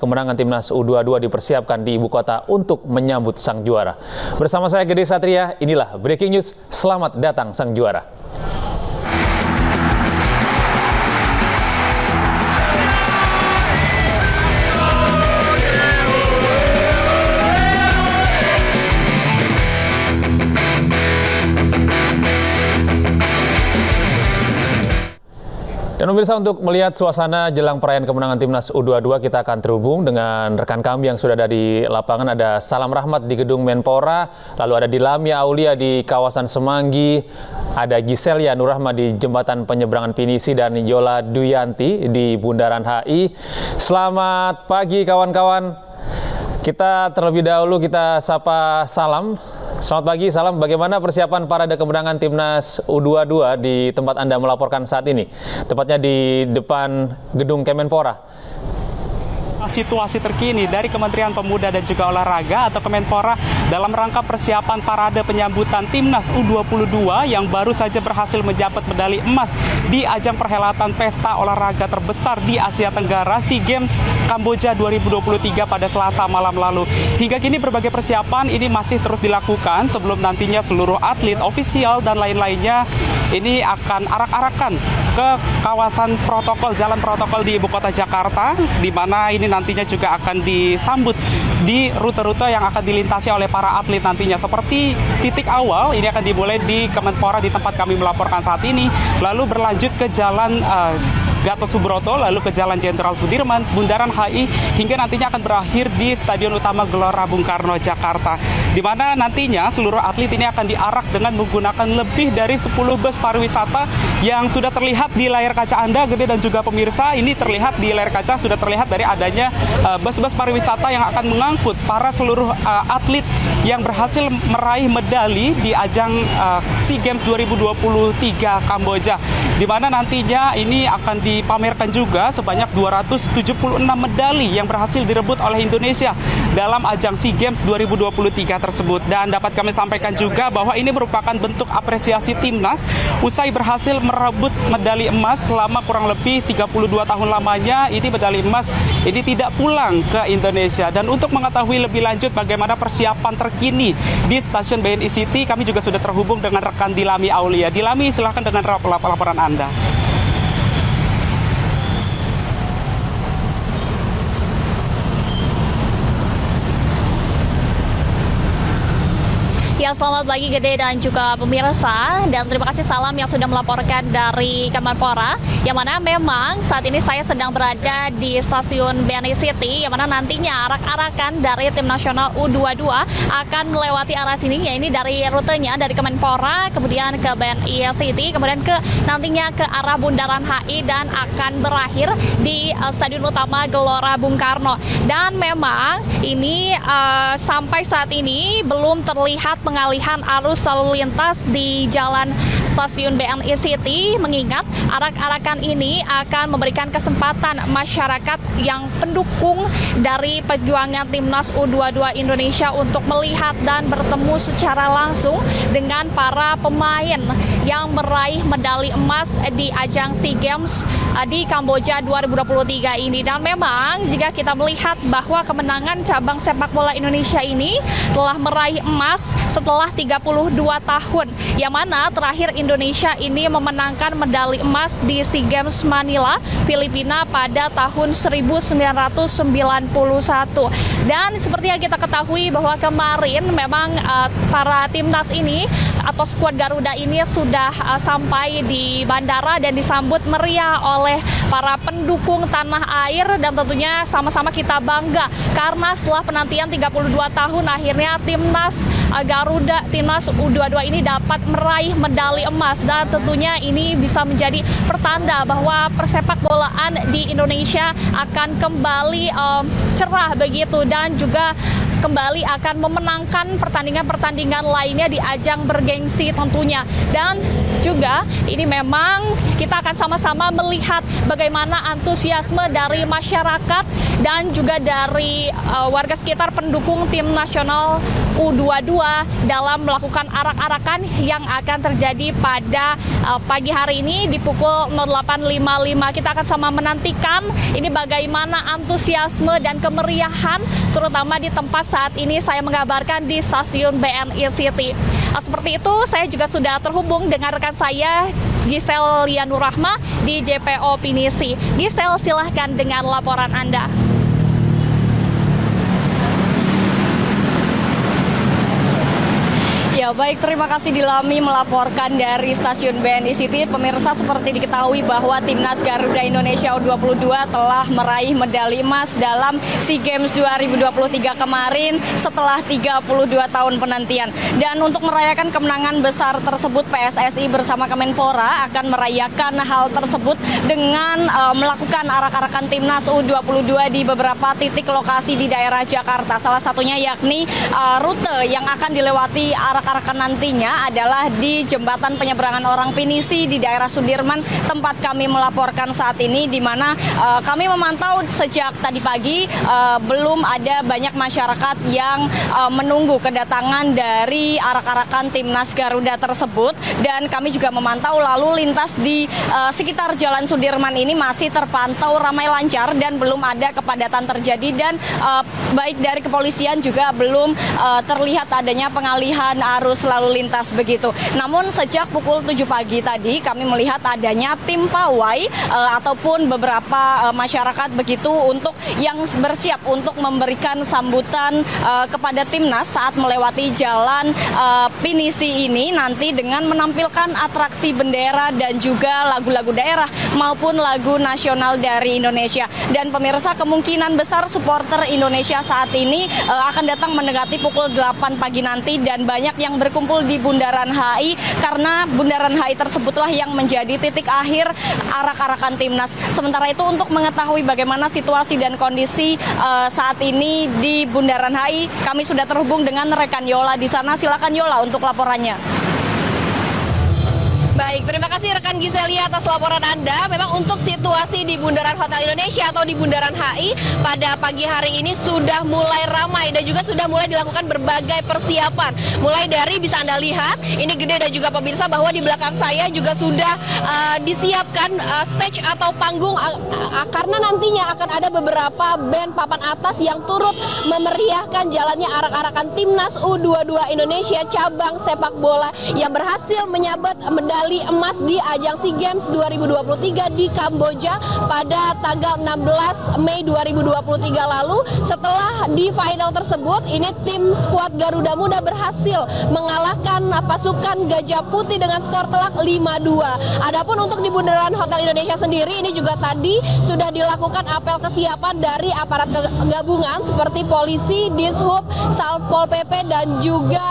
kemenangan timnas U22 dipersiapkan di ibu kota untuk menyambut sang juara. Bersama saya Gede Satria, inilah Breaking News. Selamat datang sang juara. Dan pemirsa, untuk melihat suasana jelang perayaan kemenangan timnas U22, kita akan terhubung dengan rekan kami yang sudah ada di lapangan. Ada Salam Rahmat di Gedung Menpora, lalu ada Dilamia Aulia di kawasan Semanggi, ada Giselia Nurrahma di Jembatan Penyeberangan Pinisi, dan Yola Duyanti di Bundaran HI. Selamat pagi kawan-kawan. Kita terlebih dahulu kita sapa Salam. Selamat pagi, Salam. Bagaimana persiapan parade kemenangan timnas U22 di tempat Anda melaporkan saat ini? Tepatnya di depan gedung Kemenpora. Situasi terkini dari Kementerian Pemuda dan juga Olahraga atau Kemenpora dalam rangka persiapan parade penyambutan timnas U22 yang baru saja berhasil menjabat medali emas di ajang perhelatan pesta olahraga terbesar di Asia Tenggara, SEA Games Kamboja 2023 pada Selasa malam lalu. Hingga kini berbagai persiapan ini masih terus dilakukan sebelum nantinya seluruh atlet, ofisial dan lain-lainnya ini akan arak-arakan ke kawasan protokol, jalan protokol di ibu kota Jakarta, di mana ini nantinya juga akan disambut di rute-rute yang akan dilintasi oleh para atlet nantinya. Seperti titik awal, ini akan dimulai di Kemenpora di tempat kami melaporkan saat ini, lalu berlanjut ke jalan Gatot Subroto, lalu ke Jalan Jenderal Sudirman, Bundaran HI, hingga nantinya akan berakhir di Stadion Utama Gelora Bung Karno, Jakarta. Di mana nantinya seluruh atlet ini akan diarak dengan menggunakan lebih dari 10 bus pariwisata yang sudah terlihat di layar kaca Anda, Gede dan juga pemirsa. Ini terlihat di layar kaca, sudah terlihat dari adanya bus-bus pariwisata yang akan mengangkut para seluruh atlet yang berhasil meraih medali di ajang SEA Games 2023 Kamboja. Di mana nantinya ini akan dipamerkan juga sebanyak 276 medali yang berhasil direbut oleh Indonesia dalam ajang SEA Games 2023 tersebut. Dan dapat kami sampaikan juga bahwa ini merupakan bentuk apresiasi timnas usai berhasil merebut medali emas selama kurang lebih 32 tahun lamanya. Ini medali emas ini tidak pulang ke Indonesia. Dan untuk mengetahui lebih lanjut bagaimana persiapan terkini di stasiun BNI City, kami juga sudah terhubung dengan rekan Dilamia Aulia. Dilami, silahkan dengan laporan Anda. Ya, selamat pagi Gede dan juga pemirsa, dan terima kasih Salam yang sudah melaporkan dari Kemenpora, yang mana memang saat ini saya sedang berada di stasiun BNI City, yang mana nantinya arak-arakan dari tim nasional U22 akan melewati arah sini, ya ini dari rutenya dari Kemenpora, kemudian ke BNI City, kemudian nantinya ke arah Bundaran HI dan akan berakhir di Stadion Utama Gelora Bung Karno. Dan memang ini sampai saat ini belum terlihat pengalihan arus lalu lintas di jalan stasiun BNI City, mengingat arak-arakan ini akan memberikan kesempatan masyarakat yang pendukung dari perjuangan timnas U22 Indonesia untuk melihat dan bertemu secara langsung dengan para pemain yang meraih medali emas di ajang SEA Games di Kamboja 2023 ini. Dan memang jika kita melihat bahwa kemenangan cabang sepak bola Indonesia ini telah meraih emas setelah 32 tahun, yang mana terakhir Indonesia ini memenangkan medali emas di SEA Games Manila, Filipina pada tahun 1991. Dan seperti yang kita ketahui bahwa kemarin memang para timnas ini atau skuad Garuda ini sudah sampai di bandara dan disambut meriah oleh para pendukung tanah air, dan tentunya sama-sama kita bangga karena setelah penantian 32 tahun akhirnya timnas Garuda, timnas U22 ini dapat meraih medali emas, dan tentunya ini bisa menjadi pertanda bahwa persepak bolaan di Indonesia akan kembali cerah begitu, dan juga kembali akan memenangkan pertandingan-pertandingan lainnya di ajang bergengsi tentunya. Dan juga ini memang kita akan sama-sama melihat bagaimana antusiasme dari masyarakat dan juga dari warga sekitar pendukung tim nasional U22 dalam melakukan arak-arakan yang akan terjadi pada pagi hari ini di pukul 08.55. Kita akan sama menantikan ini bagaimana antusiasme dan kemeriahan terutama di tempat saat ini saya mengabarkan di stasiun BNI City. Seperti itu, saya juga sudah terhubung dengan rekan saya Gisel Lianurahma di JPO Pinisi. Gisel, silahkan dengan laporan Anda. Ya baik, terima kasih Dilami melaporkan dari stasiun BNI City. Pemirsa, seperti diketahui bahwa Timnas Garuda Indonesia U22 telah meraih medali emas dalam SEA Games 2023 kemarin setelah 32 tahun penantian. Dan untuk merayakan kemenangan besar tersebut, PSSI bersama Kemenpora akan merayakan hal tersebut dengan melakukan arak-arakan Timnas U22 di beberapa titik lokasi di daerah Jakarta. Salah satunya yakni rute yang akan dilewati arak-arakan nantinya adalah di Jembatan Penyeberangan Orang Pinisi di daerah Sudirman, tempat kami melaporkan saat ini, di mana kami memantau sejak tadi pagi belum ada banyak masyarakat yang menunggu kedatangan dari arak-arakan Timnas Garuda tersebut, dan kami juga memantau lalu lintas di sekitar Jalan Sudirman ini masih terpantau ramai lancar dan belum ada kepadatan terjadi, dan baik dari kepolisian juga belum terlihat adanya pengalihan arus lalu lintas begitu. Namun sejak pukul 7 pagi tadi kami melihat adanya tim pawai ataupun beberapa masyarakat begitu untuk yang bersiap untuk memberikan sambutan kepada Timnas saat melewati jalan Pinisi ini nanti dengan menampilkan atraksi bendera dan juga lagu-lagu daerah maupun lagu nasional dari Indonesia. Dan pemirsa, kemungkinan besar supporter Indonesia saat ini akan datang mendekati pukul 8 pagi nanti, dan banyak yang berkumpul di Bundaran HI karena Bundaran HI tersebutlah yang menjadi titik akhir arak-arakan Timnas. Sementara itu, untuk mengetahui bagaimana situasi dan kondisi saat ini di Bundaran HI, kami sudah terhubung dengan rekan Yola di sana. Silakan Yola untuk laporannya. Baik, terima kasih rekan Giselia atas laporan Anda. Memang untuk situasi di Bundaran Hotel Indonesia atau di Bundaran HI pada pagi hari ini sudah mulai ramai dan juga sudah mulai dilakukan berbagai persiapan. Mulai dari bisa Anda lihat, ini Gede dan juga pemirsa, bahwa di belakang saya juga sudah disiapkan stage atau panggung karena nantinya akan ada beberapa band papan atas yang turut memeriahkan jalannya arak-arakan Timnas U22 Indonesia cabang sepak bola yang berhasil menyabet medali emas di ajang SEA Games 2023 di Kamboja pada tanggal 16 Mei 2023 lalu. Setelah di final tersebut, ini tim skuad Garuda Muda berhasil mengalahkan pasukan Gajah Putih dengan skor telak 5-2. Adapun untuk di Bundaran Hotel Indonesia sendiri, ini juga tadi sudah dilakukan apel kesiapan dari aparat gabungan seperti polisi, Dishub, Satpol PP dan juga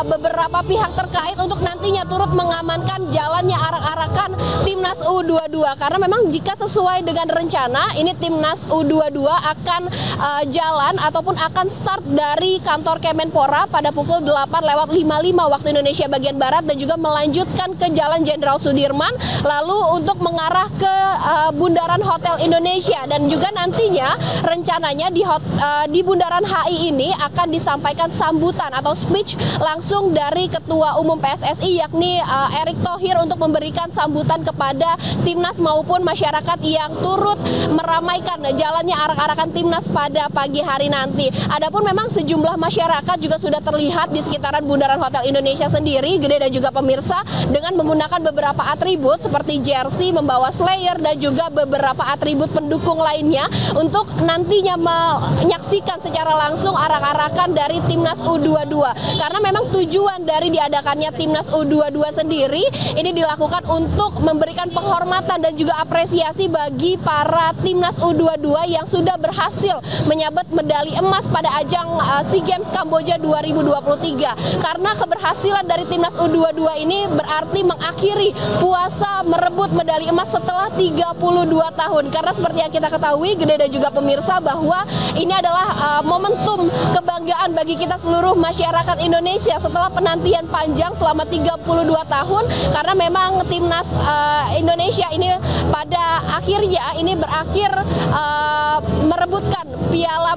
beberapa pihak terkait untuk nantinya turut mengamankan jalannya arak-arakan Timnas U22, karena memang jika sesuai dengan rencana ini Timnas U22 akan jalan ataupun akan start dari kantor Kemenpora pada pukul 8:55 waktu Indonesia bagian Barat dan juga melanjutkan ke Jalan Jenderal Sudirman lalu untuk mengarah ke Bundaran Hotel Indonesia, dan juga nantinya rencananya di Bundaran HI ini akan disampaikan sambutan atau speech langsung dari Ketua Umum PSSI yakni Erick Thohir untuk memberikan sambutan kepada Timnas maupun masyarakat yang turut meramaikan jalannya arak-arakan Timnas pada pagi hari nanti. Adapun memang sejumlah masyarakat juga sudah terlihat di sekitaran Bundaran Hotel Indonesia sendiri, Gede dan juga pemirsa, dengan menggunakan beberapa atribut seperti jersey, membawa slayer dan juga beberapa atribut pendukung lainnya untuk nantinya menyaksikan secara langsung arak-arakan dari Timnas U22. Karena memang tujuan dari diadakannya Timnas U22 sendiri ini dilakukan untuk memberikan penghormatan dan juga apresiasi bagi para Timnas U22 yang sudah berhasil menyabet medali emas pada ajang SEA Games Kamboja 2023. Karena keberhasilan dari Timnas U22 ini berarti mengakhiri puasa merebut medali emas setelah 32 tahun. Karena seperti yang kita ketahui, Gede dan juga pemirsa, bahwa ini adalah momentum kebanggaan bagi kita seluruh masyarakat Indonesia setelah penantian panjang selama 32 tahun karena memang timnas Indonesia ini pada akhirnya ini berakhir merebutkan piala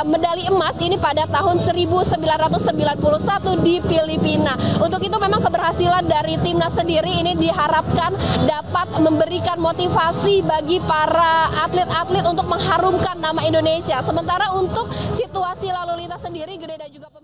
medali emas ini pada tahun 1991 di Filipina. Untuk itu memang keberhasilan dari timnas sendiri ini diharapkan dapat memberikan motivasi bagi para atlet-atlet untuk mengharumkan nama Indonesia. Sementara untuk situasi lalu lintas sendiri, Gede dan juga pemirsa